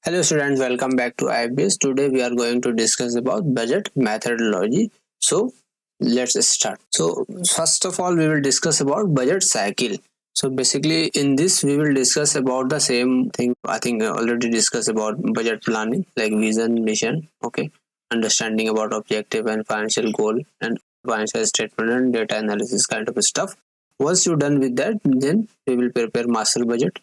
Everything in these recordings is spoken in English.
Hello students, welcome back to IBS. Today we are going to discuss about budget methodology. So let's start. So first of all we will discuss about budget cycle. So basically in this we will discuss about the same thing. I think I already discussed about budget planning like vision, mission, okay, understanding about objective and financial goal and financial statement and data analysis kind of stuff. Once you're done with that, then we will prepare master budget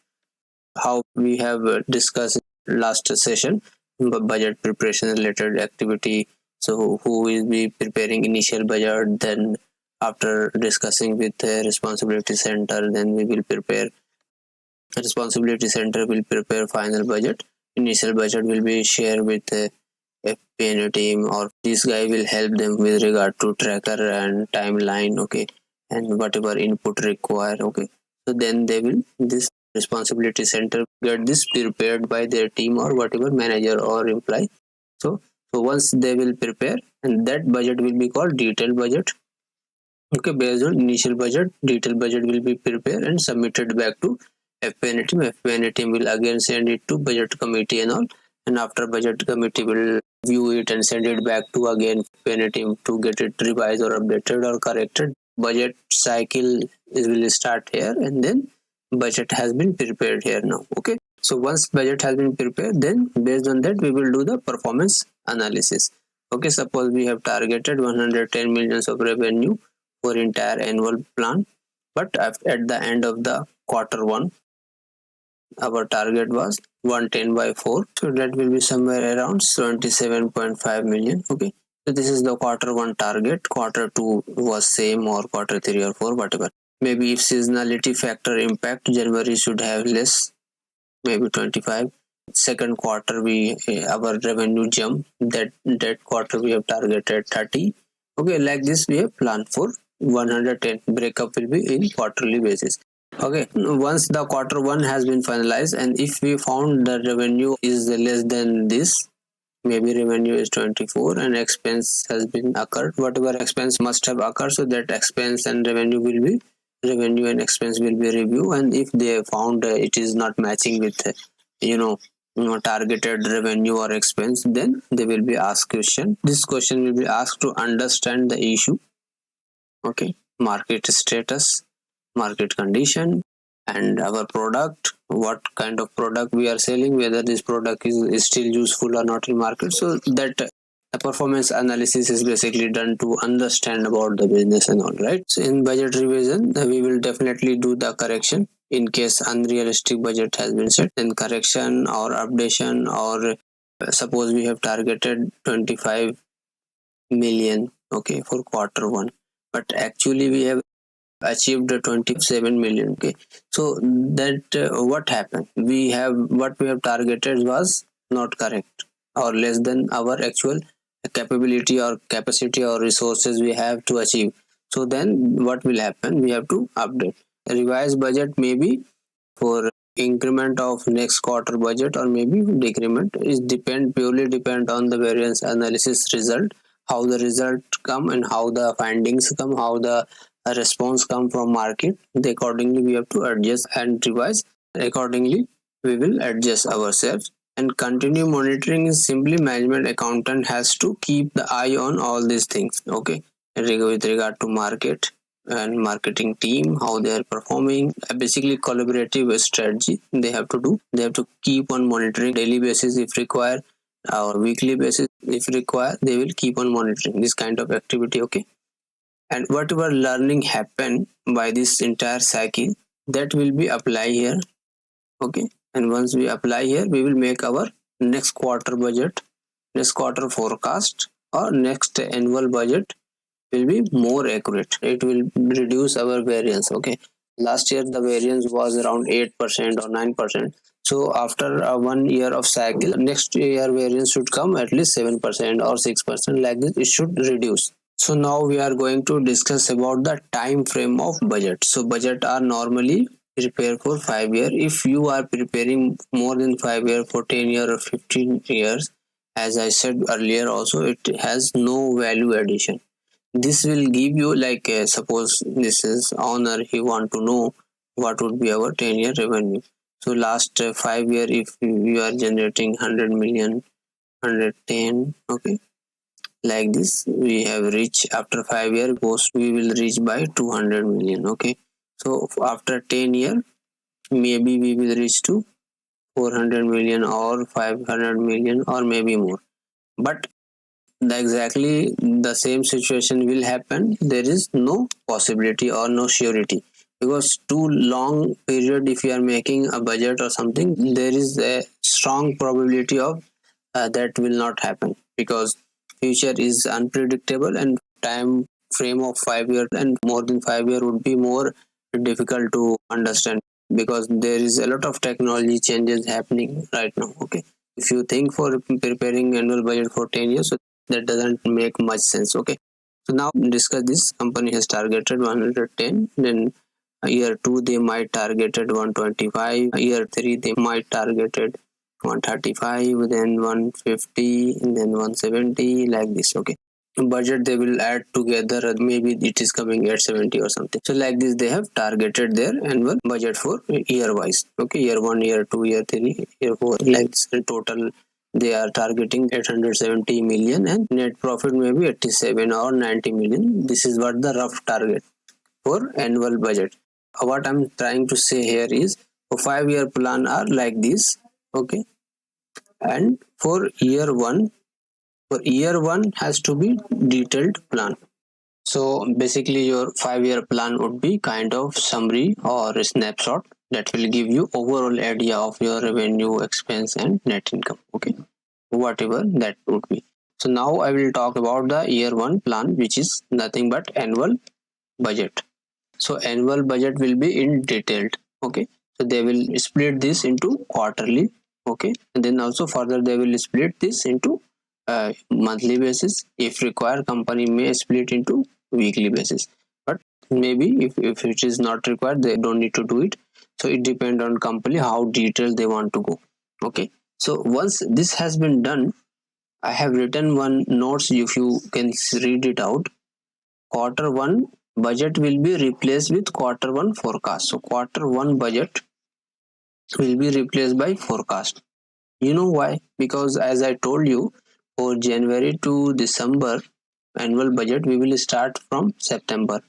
how we have discussed last session budget preparation related activity. So who will be preparing initial budget, then after discussing with the responsibility center, then we will prepare responsibility center will prepare final budget. Initial budget will be shared with the FP&A team, or this guy will help them with regard to tracker and timeline, okay, and whatever input require, okay. So then they will this responsibility center get this prepared by their team or whatever manager or employee. So once they will prepare, and that budget will be called detailed budget. Okay, based on initial budget, detailed budget will be prepared and submitted back to FP&A team. FP&A team will again send it to budget committee and all. And after budget committee will view it and send it back to again FP&A team to get it revised or updated or corrected. Budget cycle will start here, and then budget has been prepared here now. Okay. So once budget has been prepared, then based on that we will do the performance analysis. Okay, suppose we have targeted 110 millions of revenue for entire annual plan, but at the end of the quarter one our target was 110 by 4, so that will be somewhere around 27.5 million. Okay, so this is the quarter one target. Quarter two was same, or quarter three or four, whatever. Maybe if seasonality factor impact, January should have less, maybe 25. Second quarter we our revenue jump, that quarter we have targeted 30. Okay, like this we have planned for 110. Breakup will be in quarterly basis. Okay, once the quarter one has been finalized, and if we found the revenue is less than this, maybe revenue is 24 and expense has been occurred, whatever expense must have occurred, so that expense and revenue and expense will be reviewed. And if they found it is not matching with you know targeted revenue or expense, then they will be asked question. This question will be asked to understand the issue, okay, market status, market condition, and our product, what kind of product we are selling, whether this product is still useful or not in market. So that the performance analysis is basically done to understand about the business and all, right? So in budget revision we will definitely do the correction in case unrealistic budget has been set, then correction or updation, or suppose we have targeted 25 million, okay, for quarter one, but actually we have achieved 27 million. Okay, so that what happened, what we have targeted was not correct or less than our actual capability or capacity or resources we have to achieve. So then what will happen, we have to update revised budget, maybe for increment of next quarter budget, or maybe decrement. Is purely depend on the variance analysis result, how the result come and how the findings come, how the response come from market. Accordingly we have to adjust and revise. Accordingly we will adjust ourselves. And continue monitoring is simply management accountant has to keep the eye on all these things, okay, with regard to market and marketing team, how they are performing. Basically collaborative strategy they have to do. They have to keep on monitoring daily basis if required, or weekly basis if required. They will keep on monitoring this kind of activity, okay. And whatever learning happen by this entire cycle, that will be apply here, okay. And once we apply here, we will make our next quarter budget, next quarter forecast, or next annual budget will be more accurate. It will reduce our variance, okay. Last year the variance was around 8% or 9%. So after 1 year of cycle, next year variance should come at least 7% or 6%, like this it should reduce. So now we are going to discuss about the time frame of budget. So budget are normally prepared for 5 year. If you are preparing more than 5 year, for 10 year or 15 years, as I said earlier also, it has no value addition. This will give you like suppose this is owner, he want to know what would be our 10-year revenue. So last 5 year, if you are generating 100 million, 110, okay, like this we have reached. After 5 year post we will reach by 200 million, okay. So after 10 year maybe we will reach to 400 million or 500 million or maybe more. But exactly the same situation will happen. There is no possibility or no surety, because too long period if you are making a budget or something, there is a strong probability of that will not happen, because future is unpredictable and time frame of 5 year and more than 5 year would be more difficult to understand, because there is a lot of technology changes happening right now, okay. If you think for preparing annual budget for 10 years, so that doesn't make much sense, okay. So now discuss this. Company has targeted 110, then year 2 they might targeted 125, year 3 they might targeted 135, then 150, and then 170, like this, okay. Budget they will add together, maybe it is coming at 70 or something. So like this they have targeted their annual budget for year wise, okay. Year 1, year 2, year 3, year 4, like this. In total they are targeting 870 million and net profit maybe 87 or 90 million. This is what the rough target for annual budget. What I'm trying to say here is a 5 year plan are like this, okay. And for year one has to be detailed plan. So basically your 5 year plan would be kind of summary or a snapshot that will give you overall idea of your revenue, expense and net income, okay, whatever that would be. So now I will talk about the year one plan, which is nothing but annual budget. So annual budget will be in detailed, okay. So they will split this into quarterly, okay, and then also further they will split this into monthly basis. If required, company may split into weekly basis, but maybe if it is not required, they don't need to do it. So it depends on company how detailed they want to go, okay. So once this has been done, I have written one notes, if you can read it out. Quarter one budget will be replaced with quarter one forecast. So quarter one budget will be replaced by forecast. You know why? Because as I told you, for January to December annual budget, we will start from September,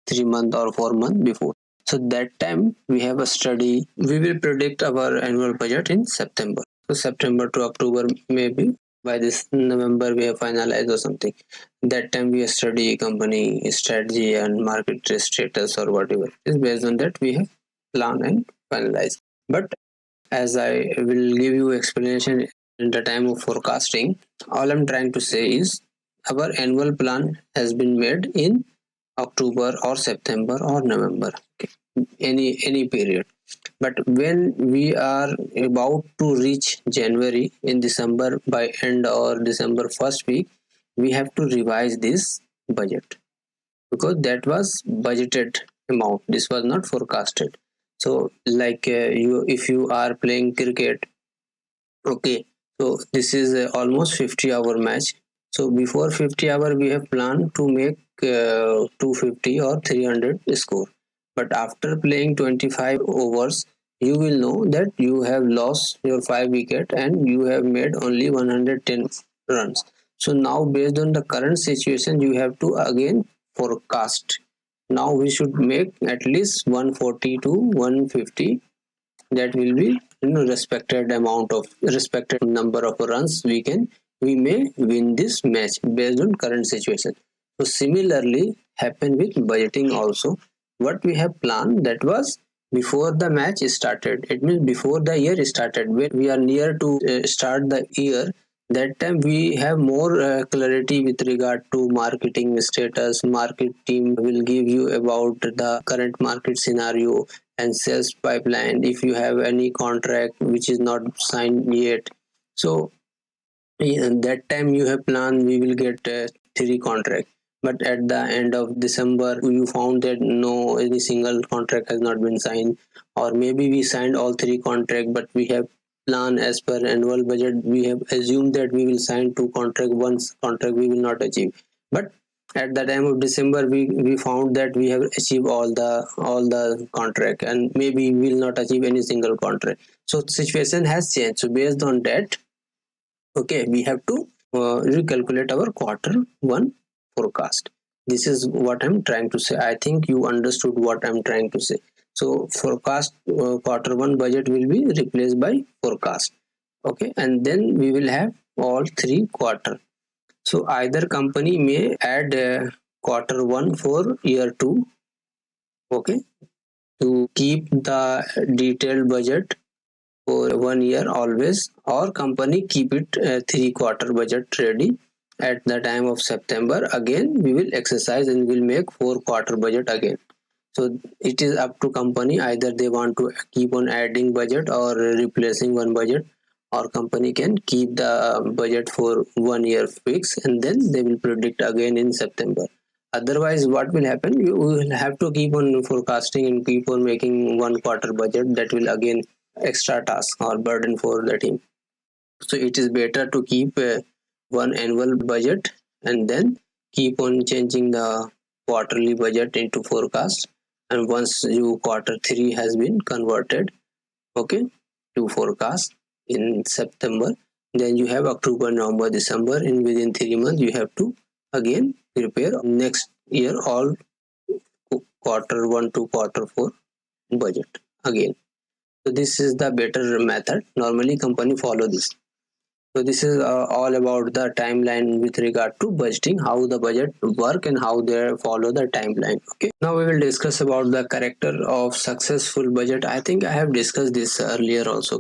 3 month or 4 month before. So that time we have a study. We will predict our annual budget in September. So September to October, maybe by this November we have finalized or something. That time we study company strategy and market status or whatever. It's based on that we have plan and finalize. But as I will give you explanation in the time of forecasting, all I'm trying to say is our annual plan has been made in October or September or November, okay, any period. But when we are about to reach January in December by end or December first week, we have to revise this budget, because that was budgeted amount. This was not forecasted. So like you, if you are playing cricket, okay, so this is almost 50-hour match. So before 50 hour we have planned to make 250 or 300 score, but after playing 25 overs you will know that you have lost your 5 wicket and you have made only 110 runs. So now based on the current situation you have to again forecast. Now we should make at least 140 to 150. That will be, respected amount of respected number of runs we may win this match based on current situation. So similarly happen with budgeting also. What we have planned, that was before the match started, it means before the year started, when we are near to start the year, that time we have more clarity with regard to marketing status. Market team will give you about the current market scenario and sales pipeline. If you have any contract which is not signed yet, so that time you have planned we will get 3 contract, but at the end of December you found that no, any single contract has not been signed, or maybe we signed all 3 contract, but we have planned as per annual budget, we have assumed that we will sign 2 contract, one contract we will not achieve. But At the time of December, we found that we have achieved all the contract, and maybe we will not achieve any single contract. So situation has changed. So based on that, okay, we have to recalculate our quarter 1 forecast. This is what I'm trying to say. I think you understood what I'm trying to say. So forecast, quarter 1 budget will be replaced by forecast. Okay, and then we will have all 3 quarter. So either company may add quarter 1 for year 2, okay, to keep the detailed budget for 1 year always, or company keep it 3 quarter budget ready. At the time of September, again we will exercise and will make 4 quarter budget again. So it is up to company, either they want to keep on adding budget or replacing one budget, or company can keep the budget for 1 year fix and then they will predict again in September. Otherwise what will happen, you will have to keep on forecasting and keep on making 1 quarter budget. That will again extra task or burden for the team. So it is better to keep one annual budget and then keep on changing the quarterly budget into forecast. And once you quarter 3 has been converted, okay, to forecast in September, then you have October, November, December, and within 3 months you have to again prepare next year all quarter 1 to quarter 4 budget again. So this is the better method. Normally company follow this. So this is all about the timeline with regard to budgeting, how the budget work and how they follow the timeline. Okay. Now we will discuss about the character of successful budget. I think I have discussed this earlier also.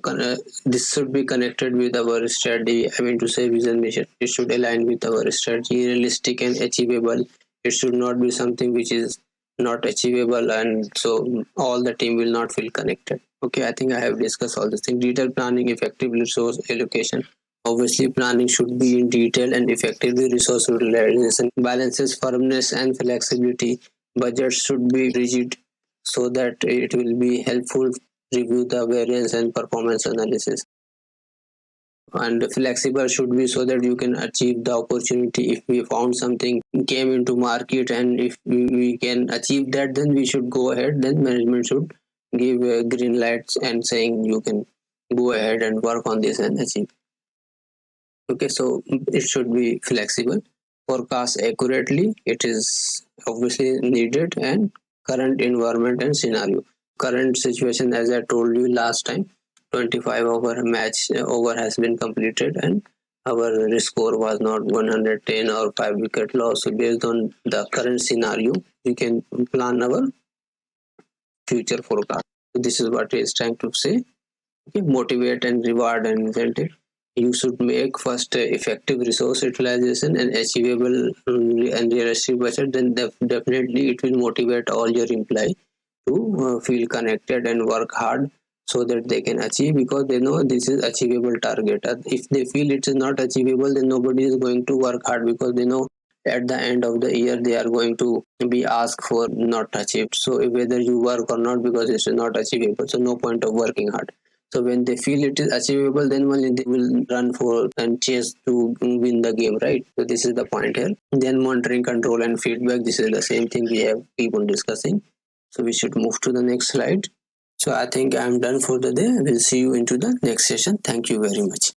This should be connected with our strategy. I mean to say vision mission. It should align with our strategy, realistic and achievable. It should not be something which is not achievable, and so all the team will not feel connected. Okay, I think I have discussed all these things. Detailed planning, effective resource allocation. Obviously, planning should be in detail and effectively resource utilization balances firmness and flexibility. Budget should be rigid so that it will be helpful. Review the variance and performance analysis. And flexible should be so that you can achieve the opportunity. If we found something came into market and if we can achieve that, then we should go ahead. Then management should give green lights and saying you can go ahead and work on this and achieve. Okay, so it should be flexible. Forecast accurately, it is obviously needed, and current environment and scenario. Current situation, as I told you last time, 25 over match over has been completed and our score was not 110 or 5 wicket loss. So based on the current scenario, we can plan our future forecast. So this is what he is trying to say. Okay, motivate and reward and incentive. You should make first effective resource utilization and achievable and realistic budget. Then definitely it will motivate all your employee to feel connected and work hard so that they can achieve, because they know this is achievable target. If they feel it is not achievable, then nobody is going to work hard, because they know at the end of the year they are going to be asked for not achieved. So whether you work or not, because it is not achievable, so no point of working hard. So when they feel it is achievable, then only they will run for and chase to win the game, right? So this is the point here. Then monitoring, control, and feedback. This is the same thing we have keep on discussing. So we should move to the next slide. So I think I'm done for the day. We'll see you into the next session. Thank you very much.